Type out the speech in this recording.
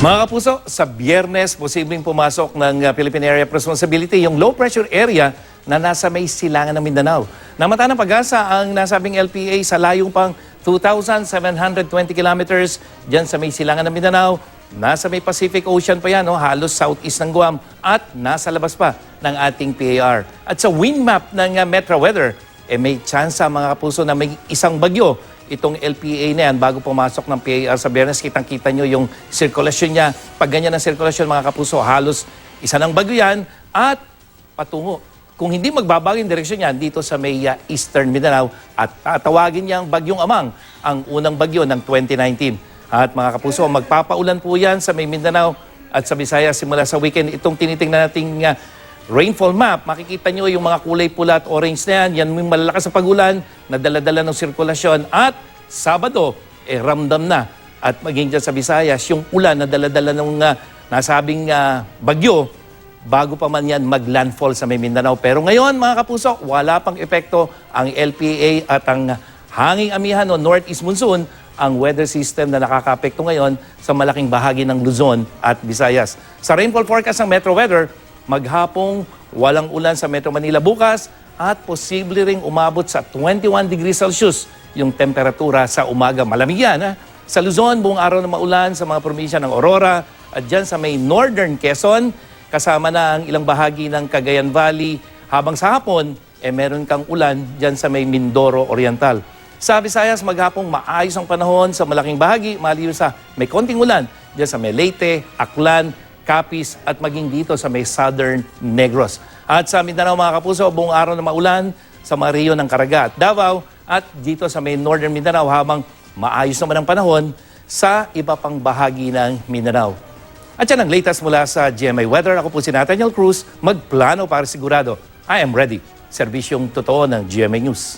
Mga kapuso, sa Biyernes, posibleng pumasok ng Philippine Area of Responsibility yung low pressure area na nasa may silangan ng Mindanao. Namata ng pag-asa ang nasabing LPA sa layong pang 2,720 kilometers dyan sa may silangan ng Mindanao. Nasa may Pacific Ocean pa yan, halos southeast ng Guam at nasa labas pa ng ating PAR. At sa wind map ng Metro Weather, may tsansa mga kapuso na may isang bagyo itong LPA na yan bago pumasok ng PAR sa Biyernes. Kitang-kita nyo yung sirkulasyon niya. Pag ganyan ang sirkulasyon mga kapuso, halos isa ng bagyo yan at patungo. Kung hindi magbabago yung direksyon niya dito sa may Eastern Mindanao at tatawagin niyang Bagyong Amang, ang unang bagyo ng 2019. At mga kapuso, magpapaulan po yan sa may Mindanao at sa Visayas simula sa weekend. Itong tinitingnan nating rainfall map, makikita nyo yung mga kulay pula at orange na yan. Yan yung malalakas na pagulan na dala-dala ng sirkulasyon. At Sabado, ramdam na. At maging dyan sa Visayas, yung ulan na dala-dala ng nasabing bagyo, bago pa man yan mag-landfall sa may Mindanao. Pero ngayon, mga kapuso, wala pang epekto ang LPA at ang hanging amihan o northeast monsoon, ang weather system na nakaka-apekto ngayon sa malaking bahagi ng Luzon at Visayas. Sa rainfall forecast ng Metro Weather, maghapong walang ulan sa Metro Manila bukas at posible ring umabot sa 21 degrees Celsius yung temperatura sa umaga. Malamig yan. Sa Luzon, buong araw na maulan sa mga probinsya ng Aurora at dyan sa may Northern Quezon, kasama na ang ilang bahagi ng Cagayan Valley. Habang sa hapon, meron kang ulan dyan sa may Mindoro Oriental. Sa Visayas, maghapong maayos ang panahon sa malaking bahagi, maliyo sa may konting ulan dyan sa may Leyte, Aklan, Capiz at maging dito sa may Southern Negros. At sa Mindanao mga kapuso, buong araw na maulan sa mga riyo ng Caraga at Davao at dito sa may Northern Mindanao habang maayos naman ang panahon sa iba pang bahagi ng Mindanao. At yan ang latest mula sa GMA Weather. Ako po si Nathaniel Cruz, magplano para sigurado. I am ready. Serbisyong totoo ng GMA News.